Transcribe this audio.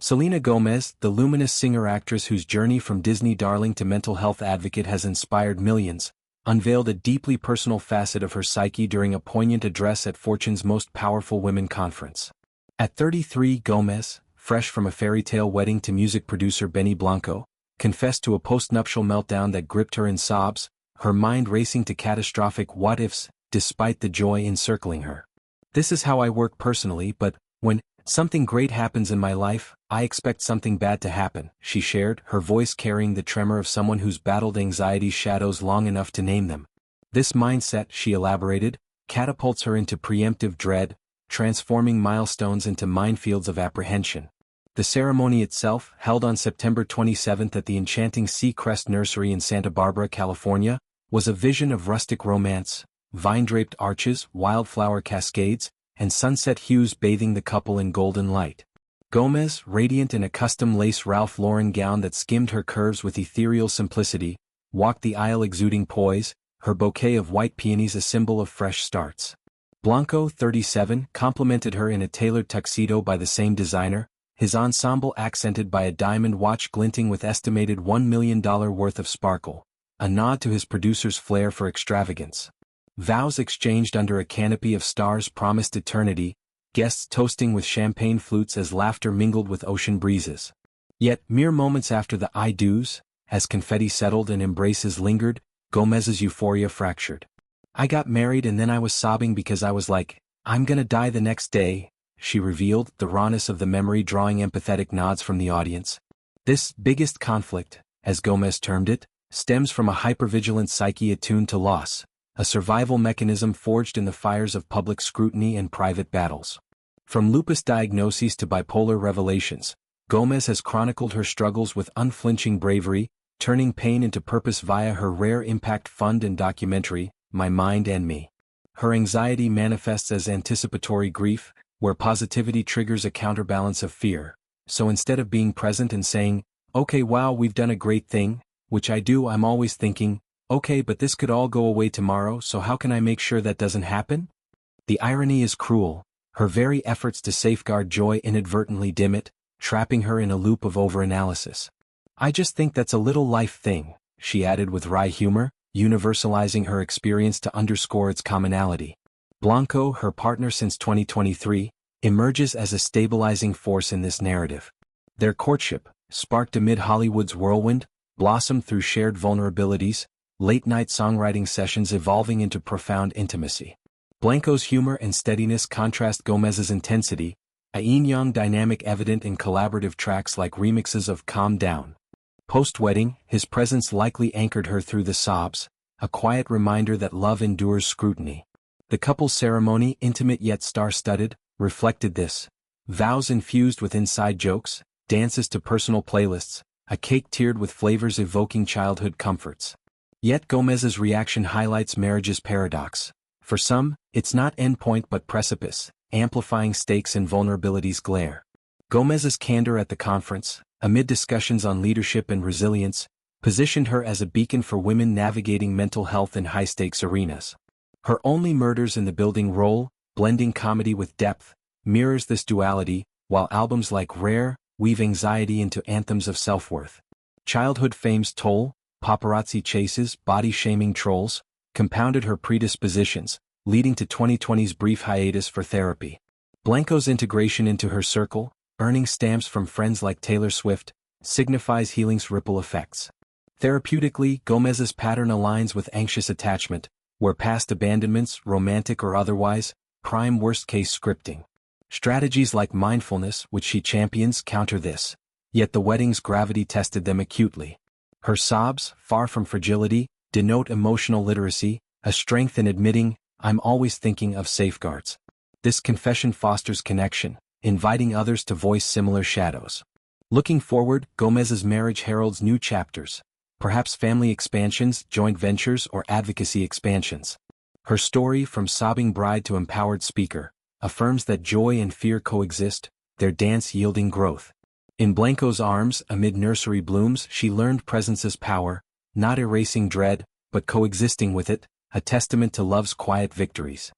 Selena Gomez, the luminous singer-actress whose journey from Disney darling to mental health advocate has inspired millions, unveiled a deeply personal facet of her psyche during a poignant address at Fortune's Most Powerful Women conference. At 33, Gomez, fresh from a fairy tale wedding to music producer Benny Blanco, confessed to a post-nuptial meltdown that gripped her in sobs, her mind racing to catastrophic what-ifs, despite the joy encircling her. "This is how I work personally, but when something great happens in my life, I expect something bad to happen," she shared, her voice carrying the tremor of someone who's battled anxiety's shadows long enough to name them. This mindset, she elaborated, catapults her into preemptive dread, transforming milestones into minefields of apprehension. The ceremony itself, held on September 27 at the enchanting Seacrest Nursery in Santa Barbara, California, was a vision of rustic romance, vine-draped arches, wildflower cascades, and sunset hues bathing the couple in golden light. Gomez, radiant in a custom lace Ralph Lauren gown that skimmed her curves with ethereal simplicity, walked the aisle exuding poise, her bouquet of white peonies a symbol of fresh starts. Blanco, 37, complimented her in a tailored tuxedo by the same designer, his ensemble accented by a diamond watch glinting with estimated $1 million worth of sparkle, a nod to his producer's flair for extravagance. Vows exchanged under a canopy of stars promised eternity, guests toasting with champagne flutes as laughter mingled with ocean breezes. Yet, mere moments after the I do's, as confetti settled and embraces lingered, Gomez's euphoria fractured. "I got married and then I was sobbing because I was like, I'm gonna die the next day," she revealed, the rawness of the memory drawing empathetic nods from the audience. This biggest conflict, as Gomez termed it, stems from a hypervigilant psyche attuned to loss, a survival mechanism forged in the fires of public scrutiny and private battles. From lupus diagnoses to bipolar revelations, Gomez has chronicled her struggles with unflinching bravery, turning pain into purpose via her rare impact fund and documentary, My Mind and Me. Her anxiety manifests as anticipatory grief, where positivity triggers a counterbalance of fear. So instead of being present and saying, "Okay, wow, we've done a great thing," which I do, I'm always thinking, "Okay, but this could all go away tomorrow, so how can I make sure that doesn't happen?" The irony is cruel. Her very efforts to safeguard joy inadvertently dim it, trapping her in a loop of overanalysis. "I just think that's a little life thing," she added with wry humor, universalizing her experience to underscore its commonality. Blanco, her partner since 2023, emerges as a stabilizing force in this narrative. Their courtship, sparked amid Hollywood's whirlwind, blossomed through shared vulnerabilities, late-night songwriting sessions evolving into profound intimacy. Blanco's humor and steadiness contrast Gomez's intensity, a yin-yang dynamic evident in collaborative tracks like remixes of Calm Down. Post-wedding, his presence likely anchored her through the sobs, a quiet reminder that love endures scrutiny. The couple's ceremony, intimate yet star-studded, reflected this. Vows infused with inside jokes, dances to personal playlists, a cake tiered with flavors evoking childhood comforts. Yet Gomez's reaction highlights marriage's paradox. For some, it's not endpoint but precipice, amplifying stakes and vulnerability's glare. Gomez's candor at the conference, amid discussions on leadership and resilience, positioned her as a beacon for women navigating mental health in high-stakes arenas. Her Only Murders in the Building role, blending comedy with depth, mirrors this duality, while albums like Rare weave anxiety into anthems of self-worth. Childhood fame's toll, paparazzi chases, body-shaming trolls, compounded her predispositions, leading to 2020's brief hiatus for therapy. Blanco's integration into her circle, earning stamps from friends like Taylor Swift, signifies healing's ripple effects. Therapeutically, Gomez's pattern aligns with anxious attachment, where past abandonments, romantic or otherwise, prime worst-case scripting. Strategies like mindfulness, which she champions, counter this. Yet the wedding's gravity tested them acutely. Her sobs, far from fragility, denote emotional literacy, a strength in admitting, "I'm always thinking of safeguards." This confession fosters connection, inviting others to voice similar shadows. Looking forward, Gomez's marriage heralds new chapters, perhaps family expansions, joint ventures, or advocacy expansions. Her story, from sobbing bride to empowered speaker, affirms that joy and fear coexist, their dance yielding growth. In Blanco's arms, amid nursery blooms, she learned presence's power, not erasing dread, but coexisting with it, a testament to love's quiet victories.